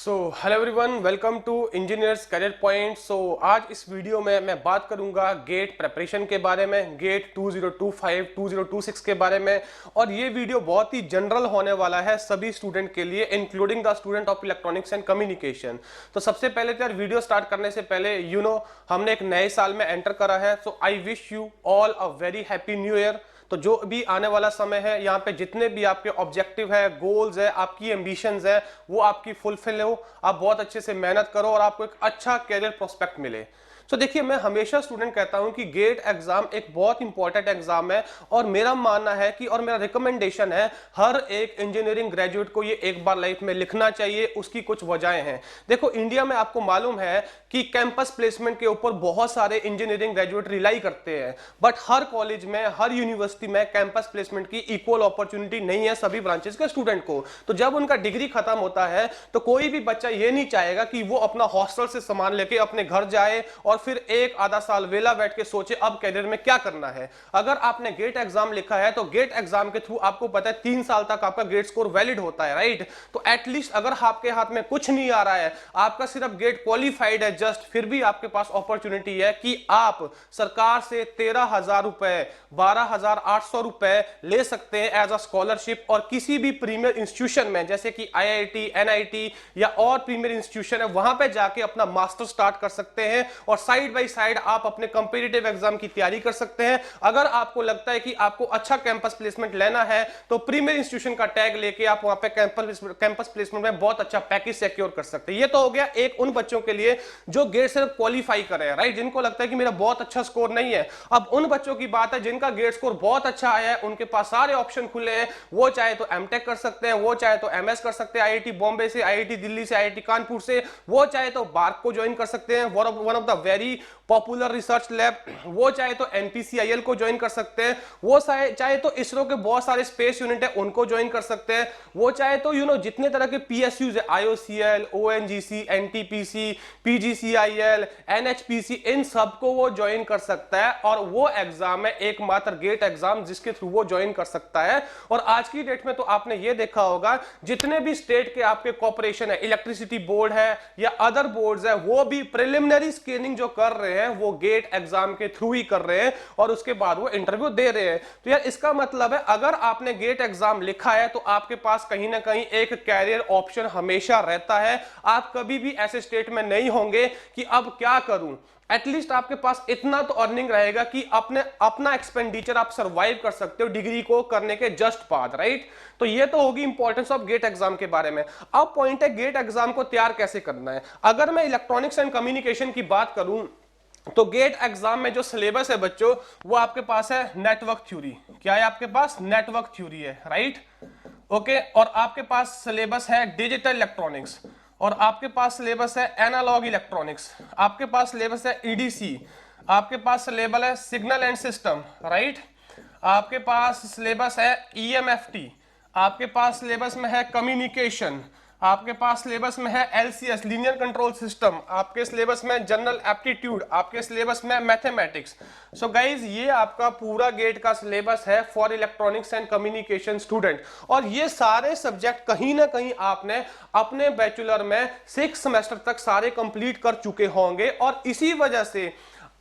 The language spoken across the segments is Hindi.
Hello everyone, welcome to Engineers Career Point. आज इस वीडियो में मैं बात करूंगा गेट प्रिपरेशन के बारे में, गेट 2025 2026 के बारे में। और ये वीडियो बहुत ही जनरल होने वाला है सभी स्टूडेंट के लिए, including the student of electronics and communication. तो सबसे पहले तो यार वीडियो स्टार्ट करने से पहले हमने एक नए साल में एंटर करा है। So I wish you all a very happy new year. तो जो भी आने वाला समय है, यहाँ पे जितने भी आपके ऑब्जेक्टिव है, गोल्स है, आपकी एम्बिशंस है, वो आपकी फुलफिल हो। आप बहुत अच्छे से मेहनत करो और आपको एक अच्छा कैरियर प्रोस्पेक्ट मिले। तो देखिए, मैं हमेशा स्टूडेंट कहता हूं कि गेट एग्जाम एक बहुत इंपॉर्टेंट एग्जाम है और मेरा मानना है कि, और मेरा रिकमेंडेशन है, हर एक इंजीनियरिंग ग्रेजुएट को ये एक बार लाइफ में लिखना चाहिए। उसकी कुछ वजहें हैं। देखो, इंडिया में आपको मालूम है कि कैंपस प्लेसमेंट के ऊपर बहुत सारे इंजीनियरिंग ग्रेजुएट रिलाई करते हैं, बट हर कॉलेज में, हर यूनिवर्सिटी में कैंपस प्लेसमेंट की इक्वल अपॉर्चुनिटी नहीं है सभी ब्रांचेस के स्टूडेंट को। तो जब उनका डिग्री खत्म होता है तो कोई भी बच्चा ये नहीं चाहेगा कि वो अपना हॉस्टल से सामान लेके अपने घर जाए और फिर एक आधा साल वेला बैठ के सोचे अब कैरियर में क्या करना है। अगर आपने गेट एग्जाम लिखा है तो गेट एग्जाम के थ्रू आपको पता है 3 साल तक आपका गेट स्कोर वैलिड होता है, राइट। तो एटलीस्ट अगर आपके हाथ में कुछ नहीं आ रहा है, आपका सिर्फ गेट क्वालिफाइड है जस्ट, फिर भी आपके पास अपॉर्चुनिटी है कि आप सरकार से 13,000 रुपए, 12,800 रुपए ले सकते हैं एज अ स्कॉलरशिप। और किसी भी प्रीमियर इंस्टीट्यूशन में, जैसे कि IIT, NIT या और प्रीमियर इंस्टीट्यूशन है, वहां पे जाके अपना मास्टर स्टार्ट कर सकते हैं और साइड बाय साइड आप अपने कॉम्पिटिटिव एग्जाम की तैयारी कर सकते हैं। अगर आपको लगता है कि आपको अच्छा कैंपस प्लेसमेंट लेना है तो प्रीमियर इंस्टीट्यूशन का टैग लेके आप वहां पे कैंपस प्लेसमेंट में बहुत अच्छा पैकेज सिक्योर कर सकते हैं। ये तो हो गया एक उन बच्चों के लिए जो गेट से क्वालिफाई करे हैं, राइट, जिनको लगता है कि मेरा बहुत अच्छा स्कोर नहीं है। अब उन बच्चों की बात है जिनका गेट स्कोर बहुत अच्छा आया है, उनके पास सारे ऑप्शन खुले हैं। वो चाहे तो एमटेक कर सकते हैं, वो चाहे तो MS कर सकते हैं IIT बॉम्बे से, IIT दिल्ली से, IIT कानपुर से, वो चाहे तो बार्क को ज्वाइन कर सकते हैं, one of the very popular research lab, वो चाहे तो NPCIL को ज्वाइन कर सकते हैं, वो चाहे तो इसरो के बहुत सारे स्पेस यूनिट है उनको ज्वाइन कर सकते हैं, वो चाहे तो जितने तरह के PSUs है, IOCL, ONGC, NTPC, PGCIL, NHPC, इन सबको वो ज्वाइन कर सकता है। और वो एग्जाम है एकमात्र गेट एग्जाम जिसके थ्रू वो ज्वाइन कर सकता है। और आज की डेट में तो आपने ये देखा होगा, जितने भी स्टेट के आपके कॉर्पोरेशन है, इलेक्ट्रिसिटी बोर्ड है या अदर बोर्ड्स है, वो भी प्रिलिमिनरी स्क्रीनिंग जो कर रहे हैं वो गेट एग्जाम के थ्रू ही कर रहे हैं और उसके बाद वो इंटरव्यू दे रहे हैं। तो यार, इसका मतलब है अगर आपने गेट एग्जाम लिखा है तो आपके पास कहीं ना कहीं एक कैरियर ऑप्शन हमेशा रहता है। आप कभी भी ऐसे स्टेट में नहीं होंगे कि अब क्या करूं। एटलीस्ट आपके पास इतना तो अर्निंग रहेगा कि अपना एक्सपेंडिचर आप सर्वाइव कर सकते हो डिग्री को करने के जस्ट बाद, राइट। तो ये तो होगी इंपॉर्टेंस ऑफ गेट एग्जाम के बारे में। अब पॉइंट है गेट एग्जाम को तैयार कैसे करना है। अगर मैं इलेक्ट्रॉनिक्स एंड कम्युनिकेशन की बात करूं तो गेट एग्जाम में जो सिलेबस है बच्चों, वो आपके पास है नेटवर्क थ्योरी। क्या है आपके पास? नेटवर्क थ्योरी है, राइट, ओके। और आपके पास सिलेबस है डिजिटल इलेक्ट्रॉनिक्स, और आपके पास सिलेबस है एनालॉग इलेक्ट्रॉनिक्स, आपके पास सिलेबस है EDC, आपके पास सिलेबस है सिग्नल एंड सिस्टम, राइट, आपके पास सिलेबस है EMFT, आपके पास सिलेबस में है कम्युनिकेशन, आपके पास सिलेबस में है LCS, लीनियर कंट्रोल सिस्टम, आपके सिलेबस में जनरल एप्टीट्यूड, आपके सिलेबस में मैथमेटिक्स। सो गाइज, ये आपका पूरा गेट का सिलेबस है for electronics and communication student. और ये सारे सब्जेक्ट कहीं ना कहीं आपने अपने बैचलर में 6 सेमेस्टर तक सारे कंप्लीट कर चुके होंगे। और इसी वजह से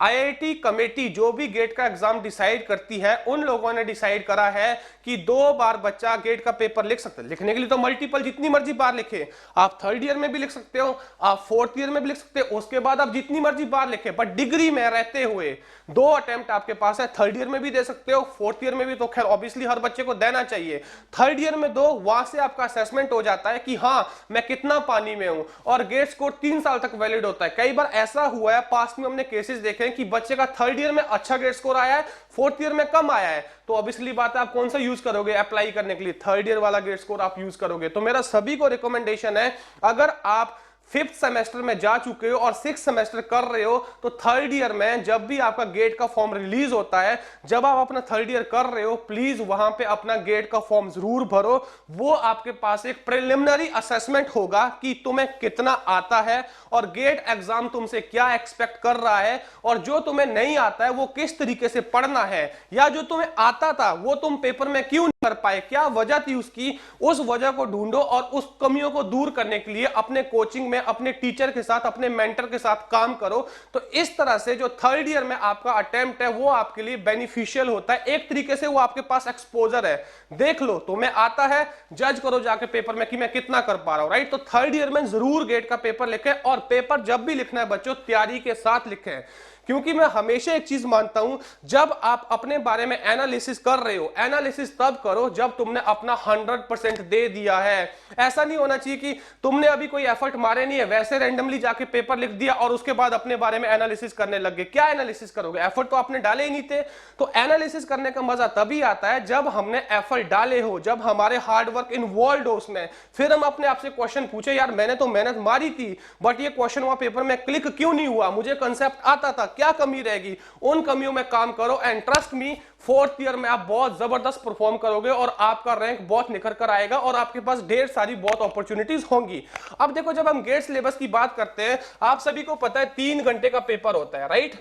IIT कमेटी जो भी गेट का एग्जाम डिसाइड करती है, उन लोगों ने डिसाइड करा है कि 2 बार बच्चा गेट का पेपर लिख सकता है। लिखने के लिए तो मल्टीपल जितनी मर्जी बार लिखे, आप 3rd ईयर में भी लिख सकते हो, आप 4th ईयर में भी लिख सकते हो, उसके बाद आप जितनी मर्जी बार लिखे, बट डिग्री में रहते हुए 2 अटेम्प्ट आपके पास है। 3rd ईयर में भी दे सकते हो, 4th ईयर में भी, तो खैर ऑब्वियसली हर बच्चे को देना चाहिए। 3rd ईयर में दो, वहां से आपका असेसमेंट हो जाता है कि हाँ, मैं कितना पानी में हूं। और गेट स्कोर 3 साल तक वैलिड होता है। कई बार ऐसा हुआ है, पास्ट में हमने केसेस देखे हैं कि बच्चे का 3rd ईयर में अच्छा गेट स्कोर आया है, 4th ईयर में कम आया है। तो ऑब्वियसली बात है, आप कौन सा यूज करोगे अप्लाई करने के लिए? 3rd ईयर वाला गेट स्कोर आप यूज करोगे। तो मेरा सभी को रिकमेंडेशन है, अगर आप 5th सेमेस्टर में जा चुके हो और 6th सेमेस्टर कर रहे हो, तो 3rd ईयर में जब भी आपका गेट का फॉर्म रिलीज होता है, जब आप अपना 3rd ईयर कर रहे हो, प्लीज वहां पे अपना गेट का फॉर्म जरूर भरो। वो आपके पास एक प्रिलिमिनरी असेसमेंट होगा कि तुम्हें कितना आता है और गेट एग्जाम तुमसे क्या एक्सपेक्ट कर रहा है, और जो तुम्हें नहीं आता है वो किस तरीके से पढ़ना है, या जो तुम्हें आता था वो तुम पेपर में क्यों कर पाए, क्या वजह थी उसकी, उस वजह को ढूंढो और उस कमियों को दूर करने के लिए अपने कोचिंग में अपने टीचर के साथ, अपने मेंटर के साथ काम करो। तो इस तरह से जो थर्ड ईयर में आपका अटेम्प्ट है वो आपके लिए बेनिफिशियल होता है। एक तरीके से वो आपके पास एक्सपोजर है, देख लो तुम्हें आता है, जज करो जाके पेपर में कि मैं कितना कर पा रहा हूं, राइट। तो थर्ड ईयर में जरूर गेट का पेपर लिखें, और पेपर जब भी लिखना है बच्चों तैयारी के साथ लिखें, क्योंकि मैं हमेशा एक चीज मानता हूं, जब आप अपने बारे में एनालिसिस कर रहे हो, एनालिसिस तब करो जब तुमने अपना 100% दे दिया है। ऐसा नहीं होना चाहिए कि तुमने अभी कोई एफर्ट मारे नहीं है, वैसे रैंडमली जाके पेपर लिख दिया और उसके बाद अपने बारे में एनालिसिस करने लग गए। क्या एनालिसिस करोगे, एफर्ट तो आपने डाले ही नहीं थे। तो एनालिसिस करने का मजा तभी आता है जब हमने एफर्ट डाले हो, जब हमारे हार्डवर्क इन्वॉल्व हो उसमें, फिर हम अपने आप से क्वेश्चन पूछे, यार मैंने तो मेहनत मारी थी बट ये क्वेश्चन वहां पेपर में क्लिक क्यों नहीं हुआ, मुझे कंसेप्ट आता था, क्या कमी रहेगी, उन कमियों में काम करो। And trust me, fourth year में आप बहुत जबरदस्त परफॉर्म करोगे और आपका रैंक बहुत निखर कर आएगा और आपके पास ढेर सारी बहुत अपॉर्चुनिटीज होंगी। अब देखो, जब हम गेट सिलेबस की बात करते हैं, आप सभी को पता है 3 घंटे का पेपर होता है, राइट,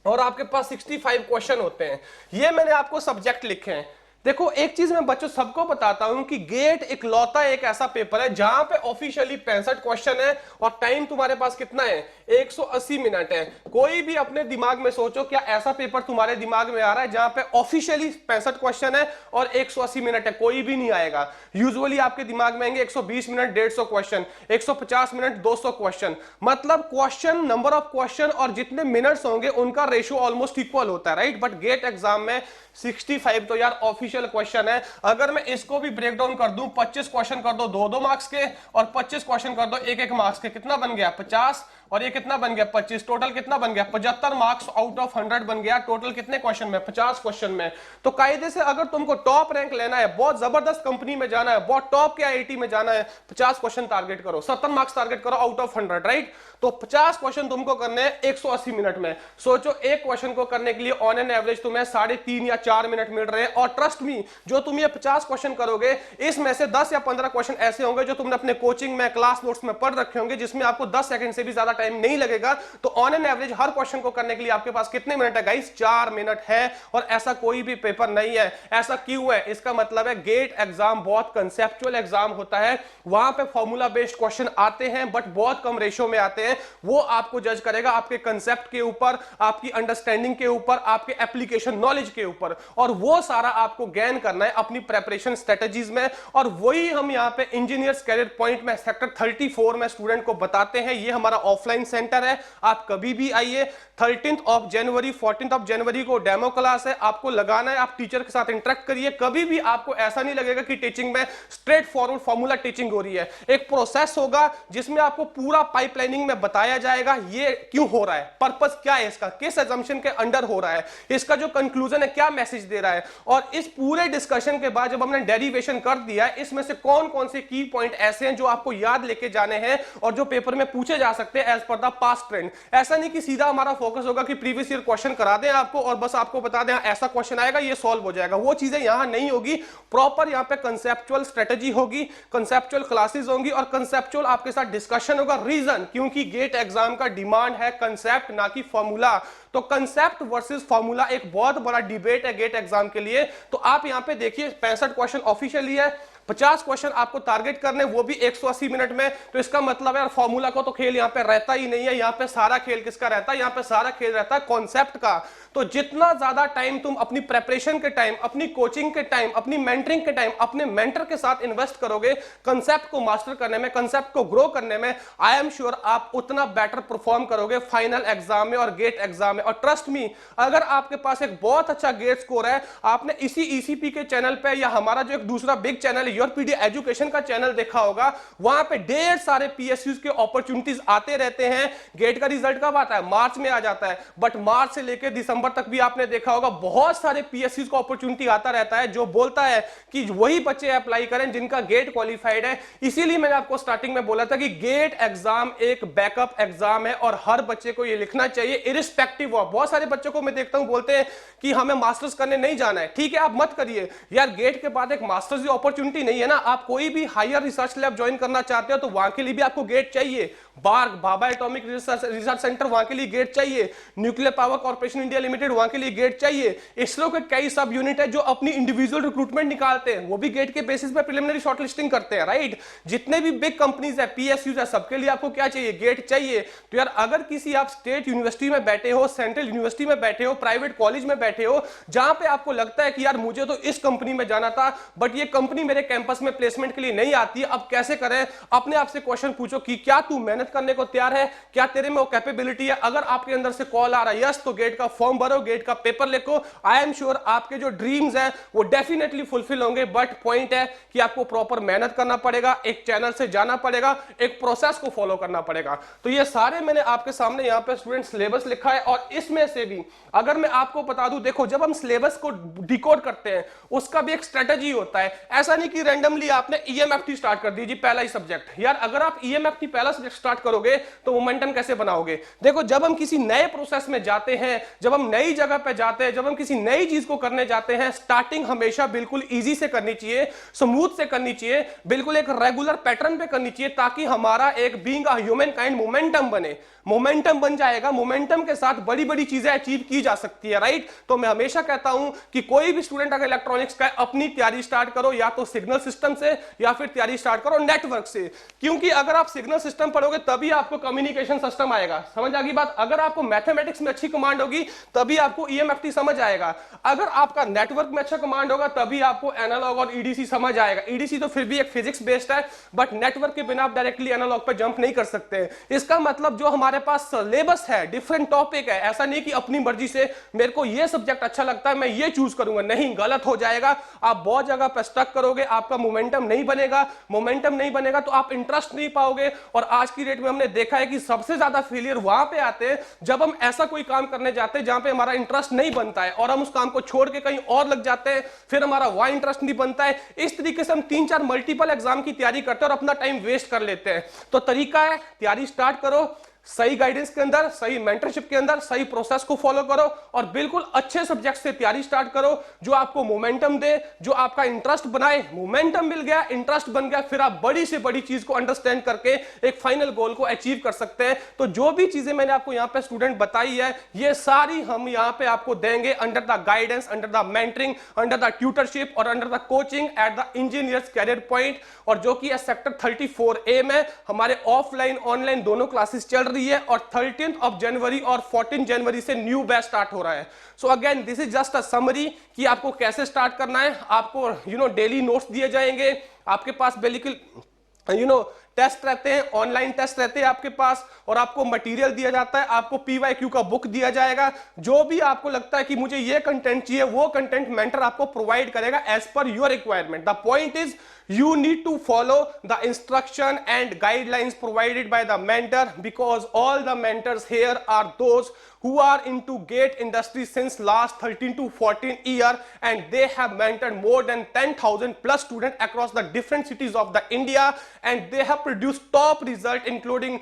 और आपके पास 65 क्वेश्चन होते हैं। ये मैंने आपको सब्जेक्ट लिखे हैं। देखो एक चीज मैं बच्चों सबको बताता हूं कि गेट इकलौता एक ऐसा पेपर है जहां पे ऑफिशियली 65 क्वेश्चन है और टाइम तुम्हारे पास कितना है, 180 मिनट है। कोई भी अपने दिमाग में सोचो, क्या ऐसा पेपर तुम्हारे दिमाग में आ रहा है जहां पे ऑफिशियली 65 क्वेश्चन है और 180 मिनट है? कोई भी नहीं आएगा। यूजुअली आपके दिमाग में आएंगे 120 मिनट 150 क्वेश्चन, 150 मिनट 200 क्वेश्चन, मतलब क्वेश्चन, नंबर ऑफ क्वेश्चन और जितने मिनट्स होंगे उनका रेशियो ऑलमोस्ट इक्वल होता है, राइट। बट गेट एग्जाम में 65 तो यार ऑफिशियल क्वेश्चन है। अगर मैं इसको भी ब्रेक डाउन कर दूं, 25 क्वेश्चन कर दो 2-2 मार्क्स के और 25 क्वेश्चन कर दो 1-1 मार्क्स के, कितना बन गया 50, और ये कितना बन गया 25, टोटल कितना बन गया 75 मार्क्स आउट ऑफ 100 बन गया। टोटल कितने क्वेश्चन में, 50 क्वेश्चन में। तो कायदे से अगर तुमको टॉप रैंक लेना है, बहुत जबरदस्त कंपनी में जाना है, बहुत टॉप के आईआईटी में जाना है, 50 क्वेश्चन टारगेट करो, 70 मार्क्स टारगेट करो आउट ऑफ 100, राइट। तो 50 क्वेश्चन तुमको करने हैं 180 मिनट में। सोचो एक क्वेश्चन को करने के लिए ऑन एन एवरेज तुम्हें 3.5 या 4 मिनट मिल रहे हैं। और ट्रस्ट मी, जो तुम ये 50 क्वेश्चन करोगे, इसमें से 10 या 15 क्वेश्चन ऐसे होंगे जो तुमने अपने कोचिंग में, क्लास नोट्स में पढ़ रखे होंगे, जिसमें आपको 10 सेकंड से भी ज्यादा टाइम नहीं लगेगा। तो on an average her question को करने के लिए आपके पास कितने मिनट है गाइस, 4 मिनट है। और ऐसा कोई भी पेपर नहीं है। ऐसा क्यों है? इसका मतलब है गेट एग्जाम बहुत कंसेप्चुअल एग्जाम होता है। वहां पे फॉर्मूला बेस्ड क्वेश्चन आते हैं बट बहुत कम रेशियो में आते हैं। वो आपको जज करेगा आपके कंसेप्ट के ऊपर, आपकी अंडरस्टैंडिंग के ऊपर, आपके एप्लीकेशन नॉलेज के ऊपर, और वो सारा आपको गेन करना है अपनी प्रेपरेशन स्ट्रेटजीज में। और वही हम यहाँ पे इंजीनियर्स कैरियर पॉइंट में सेक्टर 34 में स्टूडेंट को बताते हैं। ये हमारा ऑफलाइन सेंटर है, आप कभी भी आइए। 13 जनवरी 14 जनवरी को डेमो क्लास है, आपको लगाना है, आप टीचर के साथ इंटरेक्ट करिए। कभी भी आपको ऐसा नहीं लगेगा कि टीचिंग में स्ट्रेट फॉरवर्ड फॉर्मूला टीचिंग हो रही है। एक प्रोसेस होगा जिसमें आपको पूरा पाइपलाइनिंग में बताया जाएगा ये क्यों हो रहा है, पर्पस क्या है इसका, किस अजम्पशन के अंडर हो रहा है, इसका जो कंक्लूजन है क्या मैसेज दे रहा है। और इस पूरे डिस्कशन के बाद जब हमने डेरिवेशन कर दिया, इसमें से कौन कौन से की पॉइंट ऐसे हैं जो आपको याद लेके जाने हैं और जो पेपर में पूछे जा सकते हैं as per the past trend. ऐसा नहीं कि सीधा हमारा फोकस होगा कि प्रीवियस ईयर क्वेश्चन करा दें आपको और बस आपको बता दें ऐसा क्वेश्चन आएगा ये सॉल्व हो जाएगा, वो चीजें यहां नहीं होगी। प्रॉपर यहां पे कंसेप्चुअल स्ट्रेटजी होगी, कंसेप्चुअल क्लासेस होंगी और कंसेप्चुअल आपके साथ डिस्कशन होगा। रीजन, क्योंकि गेट एग्जाम का डिमांड है कंसेप्ट ना कि फॉर्मूला। तो कंसेप्ट वर्सेस फॉर्मूला एक बहुत बड़ा डिबेट है गेट एग्जाम के लिए। तो आप यहां पे देखिए 65 क्वेश्चन ऑफिशियली है, 50 क्वेश्चन आपको टारगेट करने, वो भी 180 मिनट में। तो इसका मतलब है फॉर्मूला को तो खेल यहां पे रहता ही नहीं है। यहां पे सारा खेल किसका रहता है? यहां पे सारा खेल रहता है कॉन्सेप्ट का। तो जितना ज्यादा टाइम तुम अपनी प्रेपरेशन के टाइम, अपनी कोचिंग के टाइम, अपनी मेंटरिंग के टाइम अपने मेंटर के साथ इन्वेस्ट करोगे कंसेप्ट को मास्टर करने में, कंसेप्ट को ग्रो करने में, आई एम श्योर आप उतना बेटर परफॉर्म करोगे फाइनल एग्जाम में और गेट एग्जाम में। और ट्रस्ट मी, अगर आपके पास एक बहुत अच्छा गेट स्कोर है, आपने इसी ईसीपी के चैनल पे या हमारा जो एक दूसरा बिग चैनल है योरपीडी एजुकेशन का चैनल देखा होगा, वहां पे ढेर सारे पीएसयूज के अपॉर्चुनिटीज आते रहते हैं। गेट का रिजल्ट कब आता है? मार्च में आ जाता है, बट मार्च से लेकर दिसंबर तक भी आपने देखा होगा बहुत सारे पीएसयूज को अपॉर्चुनिटी आता रहता है जो बोलता है कि वही बच्चे अप्लाई करें जिनका गेट क्वालिफाइड है। इसीलिए मैंने आपको स्टार्टिंग में बोला था कि गेट एग्जाम एक बैकअप एग्जाम है और हर बच्चे को यह लिखना चाहिए इरिस्पेक्टिव ऑफ। बहुत सारे बच्चों को मैं देखता हूं बोलते हैं कि हमें मास्टर्स करने नहीं जाना है। ठीक है, आप मत करिए यार, गेट के बाद एक मास्टर्स की अपॉर्चुनिटी नहीं है ना। आप कोई भी हायर रिसर्च लैब ज्वाइन करना चाहते हो तो वहां के लिए भी आपको गेट चाहिए। BARC Bhabha Atomic Research Centre, वहां के लिए गेट चाहिए, Nuclear Power Corporation India Limited, वहां के लिए गेट चाहिए। इसरो के कई सब यूनिट है जो अपनी इंडिविजुअल रिक्रूटमेंट निकालते हैं, वो भी गेट के बेसिस पे प्रिलिमिनरी शॉर्टलिस्टिंग करते हैं, राइट। जितने भी बिग कंपनीज है, पीएसयूज है, सबके लिए आपको क्या चाहिए, गेट चाहिए। तो यार अगर किसी आप स्टेट यूनिवर्सिटी में बैठे हो, सेंट्रल यूनिवर्सिटी में बैठे हो, प्राइवेट कॉलेज में बैठे हो, जहां पे आपको लगता है कि यार मुझे तो इस कंपनी में जाना था बट ये कंपनी मेरे कैंपस में प्लेसमेंट के लिए नहीं आती है, अब कैसे करें, अपने आप से क्वेश्चन पूछो कि क्या तू मेहनत करने को तैयार है, क्या तेरे में वो कैपेबिलिटी है। अगर आपके अंदर से कॉल आ रहा है यस, तो गेट का फॉर्म भरो, गेट का पेपर लिखो। आई एम श्योर आपके जो ड्रीम्स हैं वो डेफिनेटली फुलफिल होंगे, बट पॉइंट है कि आपको प्रॉपर मेहनत करना पड़ेगा, एक चैनल से जाना पड़ेगा, एक प्रोसेस को फॉलो करना पड़ेगा। तो ये सारे मैंने आपके सामने यहाँ पे स्टूडेंट सिलेबस लिखा है, और इसमें से भी अगर मैं आपको बता दूं, देखो जब हम सिलेबस को डिकोड करते हैं उसका भी एक स्ट्रेटजी होता है। ऐसा नहीं कि रैंडमली आपने ईएमएफटी स्टार्ट कर दी जी पहला ही सब्जेक्ट। यार अगर आप ईएमएफटी पहला सब्जेक्ट स्टार्ट करोगे तो मोमेंटम कैसे बनाओगे। देखो जब हम किसी नए प्रोसेस में जाते हैं, जब हम नई जगह पे जाते हैं, जब हम किसी नई चीज को करने जाते हैं, स्टार्टिंग हमेशा बिल्कुल इजी से करनी चाहिए, स्मूथ से करनी चाहिए, बिल्कुल एक रेगुलर पैटर्न पे करनी चाहिए, ताकि हमारा एक being a human kind momentum बने। मोमेंटम बन जाएगा, मोमेंटम के साथ बड़ी बड़ी चीजें अचीव की जा सकती है, राइट। तो मैं हमेशा कहता हूं कि कोई भी स्टूडेंट अगर इलेक्ट्रॉनिक्स का अपनी तैयारी स्टार्ट करो, या तो सिग्नल सिस्टम से या फिर तैयारी स्टार्ट करो नेटवर्क से, क्योंकि अगर आप सिग्नल सिस्टम पढ़ोगे तभी आपको कम्युनिकेशन सिस्टम आएगा। समझ आ गई बात। अगर आपको मैथमेटिक्स में अच्छी कमांड होगी तभी आपको ईएमएफटी समझ आएगा। अगर आपका नेटवर्क में अच्छा कमांड होगा तभी आपको एनालॉग और ईडीसी समझ आएगा। ईडीसी तो फिर भी एक फिजिक्स बेस्ड है, बट नेटवर्क के बिना आप डायरेक्टली एनालॉग पर जंप नहीं कर सकते। इसका मतलब जो हमारे पास सिलेबस है, डिफरेंट टॉपिक है, ऐसा नहीं कि अपनी मर्जी से मेरे को ये सब्जेक्ट अच्छा लगता है मैं ये चूज करूंगा, नहीं, गलत हो जाएगा। आप बहुत जगह पर स्टक करोगे, आपका मोमेंटम नहीं बनेगा, मोमेंटम नहीं बनेगा तो आप इंटरेस्ट नहीं पाओगे। और आज की डेट में हमने देखा है कि सबसे ज्यादा फेलियर वहां पे आते हैं जब हम ऐसा कोई काम करने जाते हैं जहां पे हमारा इंटरेस्ट नहीं बनता है, और हम उस काम को छोड़ के कहीं और लग जाते हैं, फिर हमारा वहां इंटरेस्ट नहीं बनता है। इस तरीके से हम 3-4 मल्टीपल एग्जाम की तैयारी करते हैं और अपना टाइम वेस्ट कर लेते हैं। तो तरीका है, तैयारी स्टार्ट करो, सही गाइडेंस के अंदर, सही मेंटरशिप के अंदर, सही प्रोसेस को फॉलो करो, और बिल्कुल अच्छे सब्जेक्ट से तैयारी स्टार्ट करो जो आपको मोमेंटम दे, जो आपका इंटरेस्ट बनाए। मोमेंटम मिल गया, इंटरेस्ट बन गया, फिर आप बड़ी से बड़ी चीज को अंडरस्टैंड करके एक फाइनल गोल को अचीव कर सकते हैं। तो जो भी चीजें मैंने आपको यहाँ पे स्टूडेंट बताई है, ये सारी हम यहाँ पे आपको देंगे under the guidance, under the mentoring, under the tutorship और under the coaching at the engineers career point, और जो कि सेक्टर 34A में हमारे ऑफलाइन ऑनलाइन दोनों क्लासेस चल रही है, और 13 जनवरी और 14 जनवरी से न्यू बैच स्टार्ट हो रहा है। So again this is just a summary कि आपको कैसे स्टार्ट करना है। आपको डेली नोट्स दिए जाएंगे, आपके पास बिल्कुल टेस्ट रहते हैं, ऑनलाइन टेस्ट रहते हैं आपके पास, और आपको मटेरियल दिया जाता है, आपको पीवाईक्यू का बुक दिया जाएगा। जो भी आपको लगता है कि मुझे ये कंटेंट चाहिए, वो कंटेंट मेंटर आपको प्रोवाइड करेगा as per your requirement. The point is you need to follow the instruction and guidelines provided by the mentor, because all the mentors here are those who are into GATE industry since last 13 to 14 year, and they have mentored more than 10,000 plus students across the different cities of the India, and they have produced top result including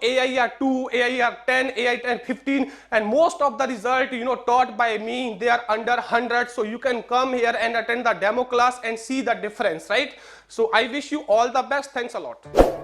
AIR 2, AIR 10, AIR 15, and most of the result taught by me, they are under 100. So you can come here and attend the demo class and see the difference, right? So I wish you all the best. Thanks a lot.